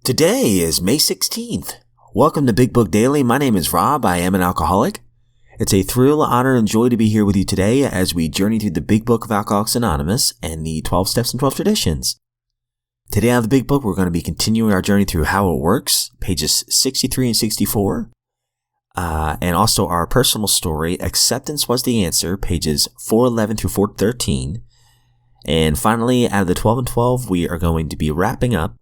Today is May 16th. Welcome to Big Book Daily. My name is Rob. I am an alcoholic. It's a thrill, honor, and joy to be here with you today as we journey through the Big Book of Alcoholics Anonymous and the 12 Steps and 12 Traditions. Today on the Big Book, we're going to be continuing our journey through How It Works, pages 63 and 64, and also our personal story, Acceptance Was the Answer, pages 411 through 413. And finally, out of the 12 and 12, we are going to be wrapping up.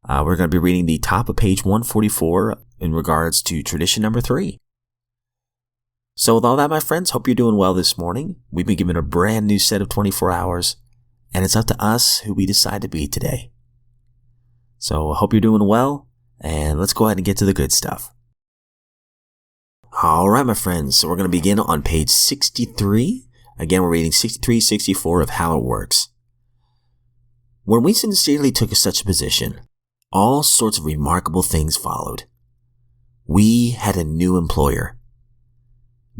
We're going to be reading the top of page 144 in regards to tradition number 3. So with all that, my friends, hope you're doing well this morning. We've been given a brand new set of 24 hours, and it's up to us who we decide to be today. So I hope you're doing well, and let's go ahead and get to the good stuff. All right, my friends, so we're going to begin on page 63. Again, we're reading 63, 64 of How It Works. When we sincerely took such a position, all sorts of remarkable things followed. We had a new employer.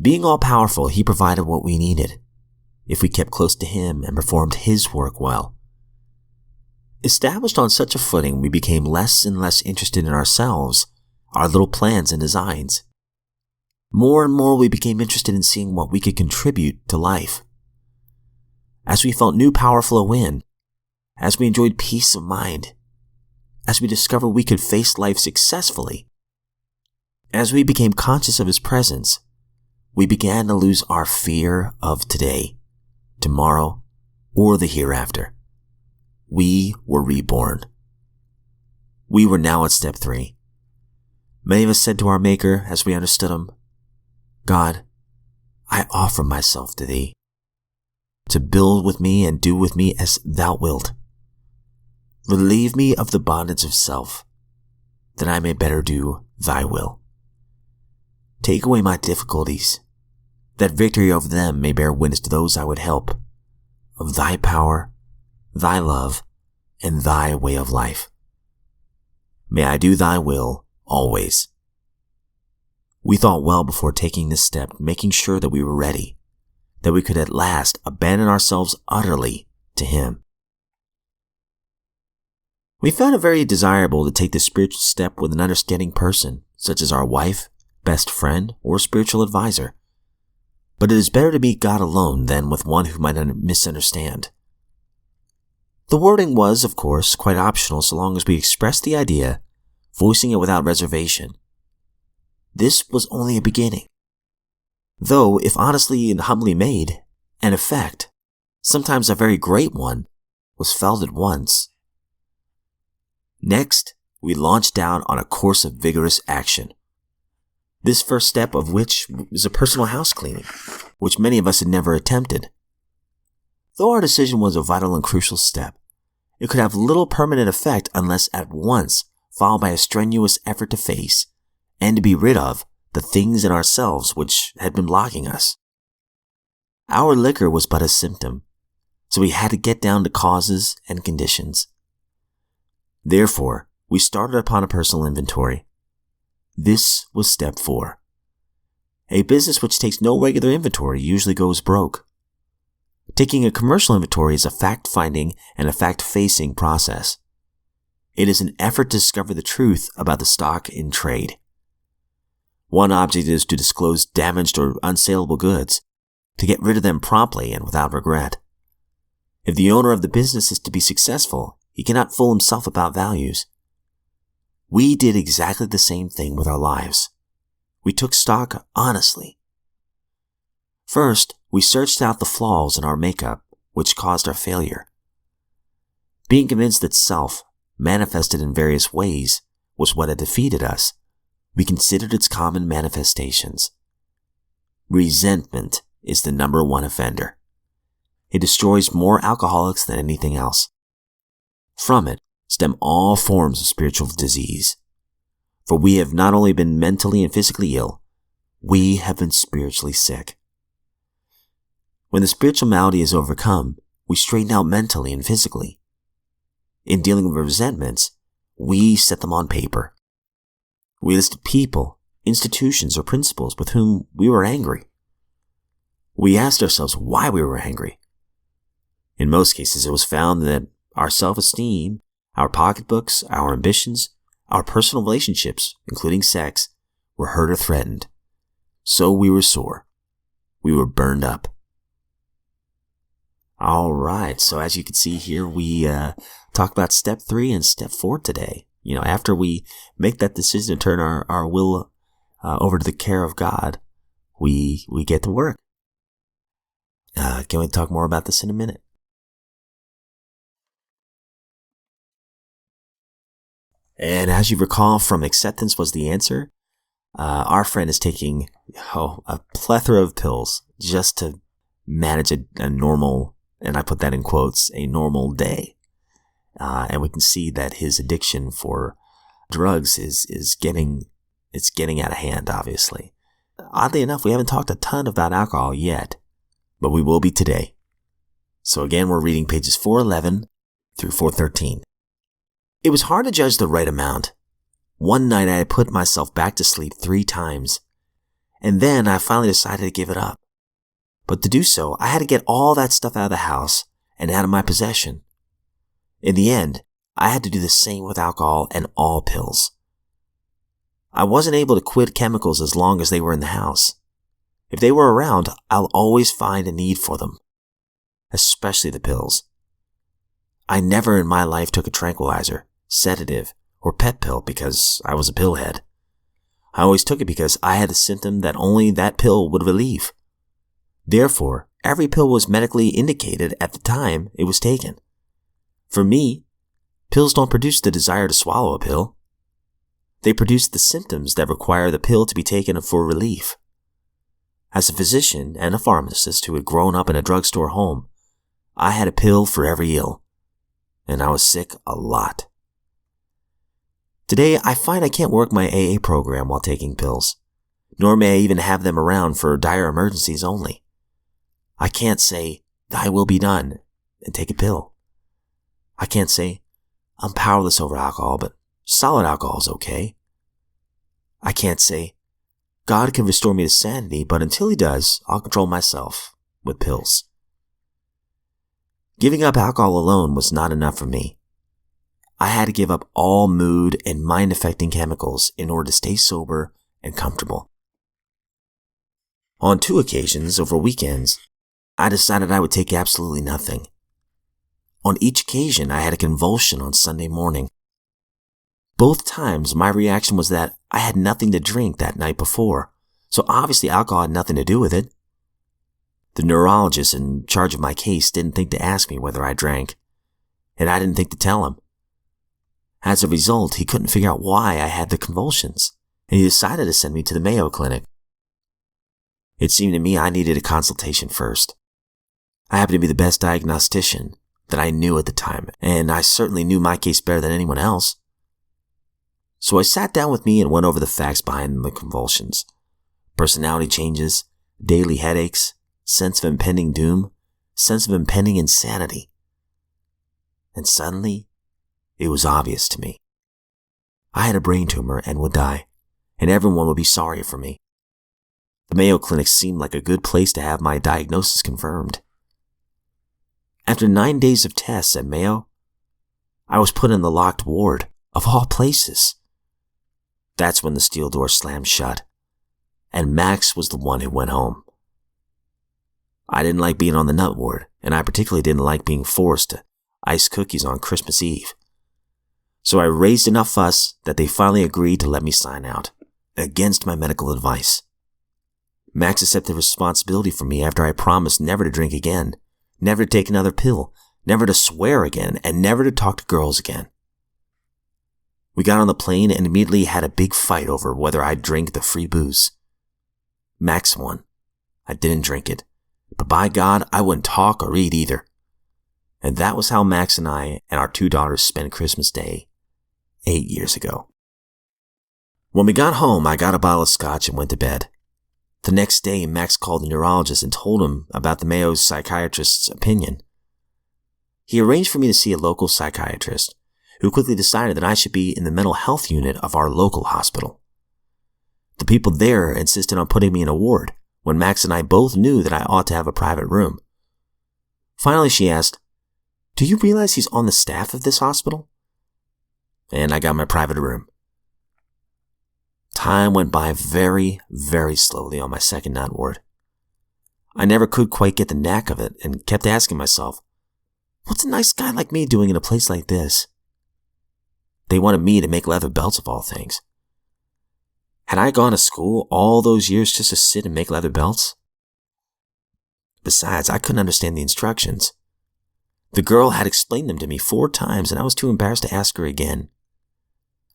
Being all-powerful, he provided what we needed, if we kept close to him and performed his work well. Established on such a footing, we became less and less interested in ourselves, our little plans and designs. More and more we became interested in seeing what we could contribute to life. As we felt new power flow in, as we enjoyed peace of mind, as we discovered we could face life successfully, as we became conscious of his presence, we began to lose our fear of today, tomorrow, or the hereafter. We were reborn. We were now at step 3. Many of us said to our Maker as we understood him, God, I offer myself to thee, to build with me and do with me as thou wilt. Relieve me of the bondage of self, that I may better do thy will. Take away my difficulties, that victory over them may bear witness to those I would help, of thy power, thy love, and thy way of life. May I do thy will always. We thought well before taking this step, making sure that we were ready, that we could at last abandon ourselves utterly to him. We found it very desirable to take this spiritual step with an understanding person, such as our wife, best friend, or spiritual advisor. But it is better to meet God alone than with one who might misunderstand. The wording was, of course, quite optional so long as we expressed the idea, voicing it without reservation. This was only a beginning. Though, if honestly and humbly made, an effect, sometimes a very great one, was felt at once. Next, we launched out on a course of vigorous action. This first step of which is a personal house cleaning, which many of us had never attempted. Though our decision was a vital and crucial step, it could have little permanent effect unless at once followed by a strenuous effort to face and to be rid of the things in ourselves which had been blocking us. Our liquor was but a symptom, so we had to get down to causes and conditions. Therefore, we started upon a personal inventory. This was step 4. A business which takes no regular inventory usually goes broke. Taking a commercial inventory is a fact-finding and a fact-facing process. It is an effort to discover the truth about the stock in trade. One object is to disclose damaged or unsaleable goods, to get rid of them promptly and without regret. If the owner of the business is to be successful, he cannot fool himself about values. We did exactly the same thing with our lives. We took stock honestly. First, we searched out the flaws in our makeup which caused our failure. Being convinced that self, manifested in various ways, was what had defeated us, we considered its common manifestations. Resentment is the number 1 offender. It destroys more alcoholics than anything else. From it stem all forms of spiritual disease. For we have not only been mentally and physically ill, we have been spiritually sick. When the spiritual malady is overcome, we straighten out mentally and physically. In dealing with resentments, we set them on paper. We listed people, institutions, or principles with whom we were angry. We asked ourselves why we were angry. In most cases, it was found that our self-esteem, our pocketbooks, our ambitions, Our personal relationships, including sex, were hurt or threatened. So we were sore. We were burned up. All right. So as you can see here, we talk about step 3 and step 4 today. After we make that decision to turn our will over to the care of God, we get to work. Can we talk more about this in a minute? And as you recall from acceptance was the answer, our friend is taking a plethora of pills just to manage a normal, and I put that in quotes, a normal day. And we can see that his addiction for drugs is getting out of hand, obviously. Oddly enough, we haven't talked a ton about alcohol yet, but we will be today. So again, we're reading pages 411 through 413. It was hard to judge the right amount. One night I had put myself back to sleep 3 times, and then I finally decided to give it up. But to do so, I had to get all that stuff out of the house and out of my possession. In the end, I had to do the same with alcohol and all pills. I wasn't able to quit chemicals as long as they were in the house. If they were around, I'll always find a need for them, especially the pills. I never in my life took a tranquilizer, sedative, or pet pill because I was a pillhead. I always took it because I had a symptom that only that pill would relieve. Therefore, every pill was medically indicated at the time it was taken. For me, pills don't produce the desire to swallow a pill. They produce the symptoms that require the pill to be taken for relief. As a physician and a pharmacist who had grown up in a drugstore home, I had a pill for every ill, and I was sick a lot. Today, I find I can't work my AA program while taking pills, nor may I even have them around for dire emergencies only. I can't say, "Thy will be done," and take a pill. I can't say, "I'm powerless over alcohol, but solid alcohol is okay." I can't say, "God can restore me to sanity, but until He does, I'll control myself with pills." Giving up alcohol alone was not enough for me. I had to give up all mood and mind-affecting chemicals in order to stay sober and comfortable. On 2 occasions over weekends, I decided I would take absolutely nothing. On each occasion, I had a convulsion on Sunday morning. Both times, my reaction was that I had nothing to drink that night before, so obviously alcohol had nothing to do with it. The neurologist in charge of my case didn't think to ask me whether I drank, and I didn't think to tell him. As a result, he couldn't figure out why I had the convulsions, and he decided to send me to the Mayo Clinic. It seemed to me I needed a consultation first. I happened to be the best diagnostician that I knew at the time, and I certainly knew my case better than anyone else. So I sat down with me and went over the facts behind the convulsions. Personality changes, daily headaches, sense of impending doom, sense of impending insanity. And suddenly, it was obvious to me. I had a brain tumor and would die, and everyone would be sorry for me. The Mayo Clinic seemed like a good place to have my diagnosis confirmed. After 9 days of tests at Mayo, I was put in the locked ward, of all places. That's when the steel door slammed shut, and Max was the one who went home. I didn't like being on the nut ward, and I particularly didn't like being forced to ice cookies on Christmas Eve. So I raised enough fuss that they finally agreed to let me sign out, against my medical advice. Max accepted responsibility for me after I promised never to drink again, never to take another pill, never to swear again, and never to talk to girls again. We got on the plane and immediately had a big fight over whether I'd drink the free booze. Max won. I didn't drink it, but by God, I wouldn't talk or eat either. And that was how Max and I and our 2 daughters spent Christmas Day 8 years ago. When we got home, I got a bottle of scotch and went to bed. The next day, Max called the neurologist and told him about the Mayo's psychiatrist's opinion. He arranged for me to see a local psychiatrist, who quickly decided that I should be in the mental health unit of our local hospital. The people there insisted on putting me in a ward, when Max and I both knew that I ought to have a private room. Finally, she asked, "Do you realize he's on the staff of this hospital?" And I got my private room, Time went by very, very slowly on my second night ward. I never could quite get the knack of it and kept asking myself, what's a nice guy like me doing in a place like this? They wanted me to make leather belts of all things. Had I gone to school all those years just to sit and make leather belts? Besides, I couldn't understand the instructions. The girl had explained them to me 4 times and I was too embarrassed to ask her again.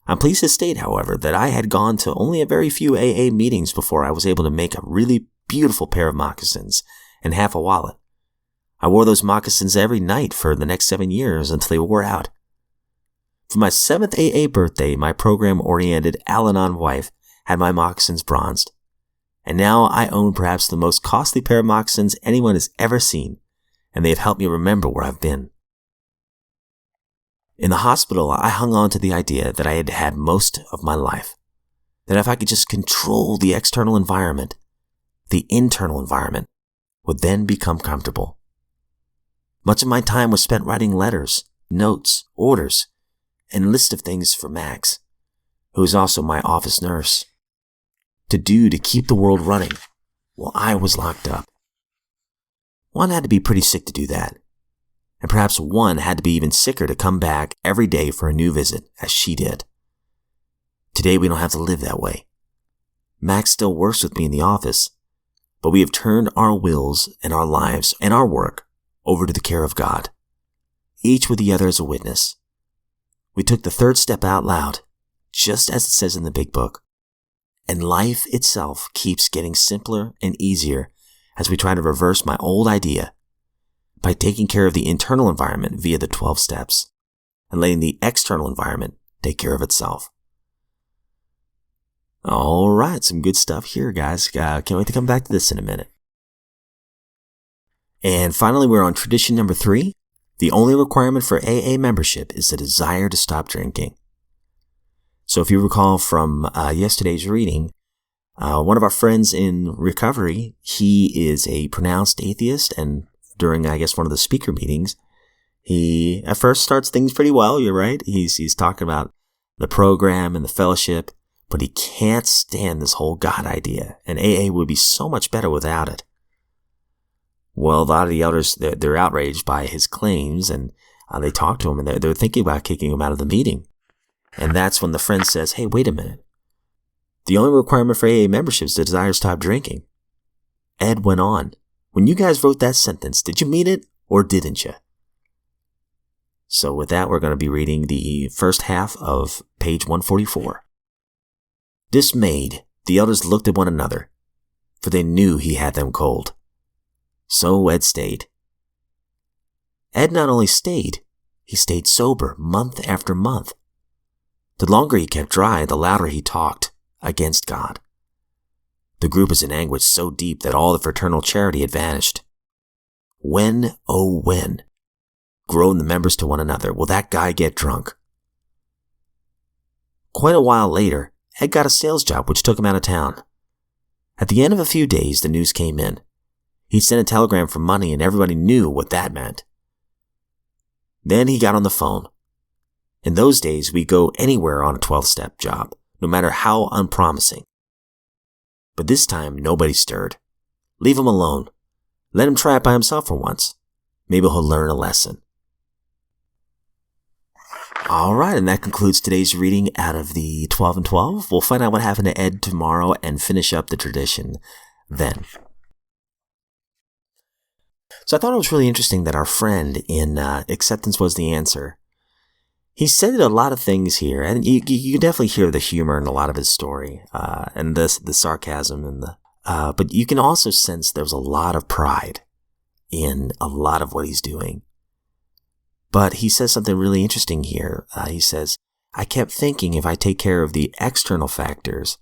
I'm pleased to state, however, that I had gone to only a very few AA meetings before I was able to make a really beautiful pair of moccasins and half a wallet. I wore those moccasins every night for the next 7 years until they wore out. For my 7th AA birthday, my program-oriented Al-Anon wife had my moccasins bronzed. And now I own perhaps the most costly pair of moccasins anyone has ever seen, and they have helped me remember where I've been. In the hospital, I hung on to the idea that I had had most of my life, that if I could just control the external environment, the internal environment would then become comfortable. Much of my time was spent writing letters, notes, orders, and a list of things for Max, who is also my office nurse, to do to keep the world running while I was locked up. One had to be pretty sick to do that, and perhaps one had to be even sicker to come back every day for a new visit, as she did. Today we don't have to live that way. Max still works with me in the office, but we have turned our wills and our lives and our work over to the care of God, each with the other as a witness. We took the 3rd step out loud, just as it says in the big book, and life itself keeps getting simpler and easier as we try to reverse my old idea by taking care of the internal environment via the 12 steps and letting the external environment take care of itself. All right, some good stuff here, guys. Can't wait to come back to this in a minute. And finally, we're on tradition number 3. The only requirement for AA membership is the desire to stop drinking. So if you recall from yesterday's reading, one of our friends in recovery, he is a pronounced atheist, and during, I guess, one of the speaker meetings, he at first starts things pretty well, you're right. He's talking about the program and the fellowship, but he can't stand this whole God idea, and AA would be so much better without it. Well, a lot of the elders, they're outraged by his claims, and they talk to him, and they're thinking about kicking him out of the meeting. And that's when the friend says, hey, wait a minute. The only requirement for AA membership is the desire to stop drinking. Ed went on, when you guys wrote that sentence, did you mean it or didn't you? So with that, we're going to be reading the first half of page 144. Dismayed, the elders looked at one another, for they knew he had them cold. So Ed stayed. Ed not only stayed, he stayed sober month after month. The longer he kept dry, the louder he talked against God. The group was in anguish so deep that all the fraternal charity had vanished. When, oh when, groaned the members to one another, will that guy get drunk? Quite a while later, Ed got a sales job which took him out of town. At the end of a few days, the news came in. He sent a telegram for money and everybody knew what that meant. Then he got on the phone. In those days, we'd go anywhere on a 12-step job, no matter how unpromising. But this time, nobody stirred. Leave him alone. Let him try it by himself for once. Maybe he'll learn a lesson. All right, and that concludes today's reading out of the 12 and 12. We'll find out what happened to Ed tomorrow and finish up the tradition then. So I thought it was really interesting that our friend in Acceptance Was the Answer, he said a lot of things here, and you can definitely hear the humor in a lot of his story, and the sarcasm, and but you can also sense there's a lot of pride in a lot of what he's doing. But he says something really interesting here. He says, I kept thinking if I take care of the external factors,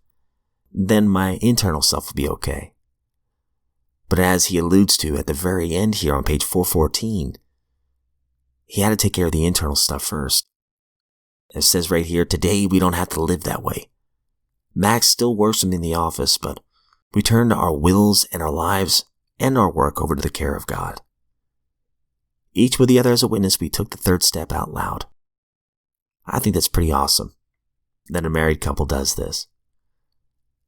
then my internal self will be okay. But as he alludes to at the very end here on page 414, he had to take care of the internal stuff first. It says right here, today we don't have to live that way. Max still works with me in the office, but we turned our wills and our lives and our work over to the care of God. Each with the other as a witness, we took the 3rd step out loud. I think that's pretty awesome that a married couple does this.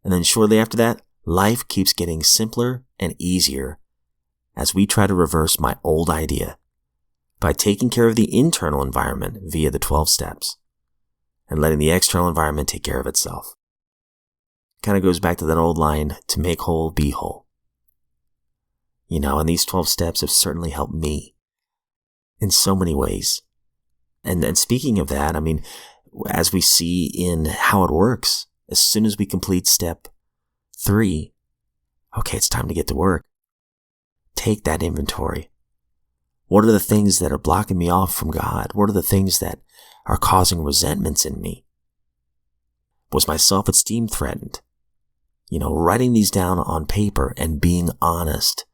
And then shortly after that, life keeps getting simpler and easier as we try to reverse my old idea by taking care of the internal environment via the 12 steps and letting the external environment take care of itself. Kind of goes back to that old line, to make whole, be whole. And these 12 steps have certainly helped me in so many ways. And speaking of that, as we see in How It Works, as soon as we complete step 3, okay, it's time to get to work. Take that inventory. What are the things that are blocking me off from God? What are the things that are causing resentments in me? Was my self-esteem threatened? Writing these down on paper and being honest,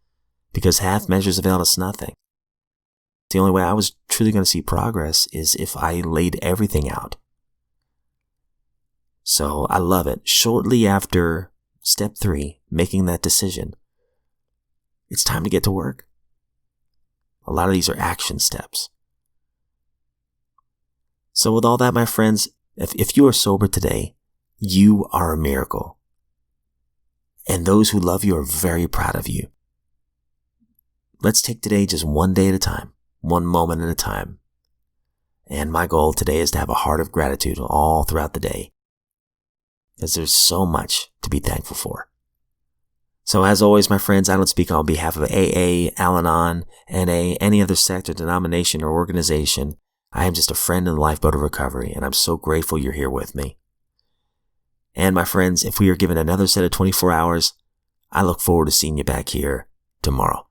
because half measures avail us nothing. The only way I was truly going to see progress is if I laid everything out. So I love it. Shortly after step 3, making that decision, it's time to get to work. A lot of these are action steps. So with all that, my friends, if you are sober today, you are a miracle. And those who love you are very proud of you. Let's take today just one day at a time, one moment at a time. And my goal today is to have a heart of gratitude all throughout the day, because there's so much to be thankful for. So as always, my friends, I don't speak on behalf of AA, Al-Anon, NA, any other sect or denomination or organization. I am just a friend in the lifeboat of recovery, and I'm so grateful you're here with me. And my friends, if we are given another set of 24 hours, I look forward to seeing you back here tomorrow.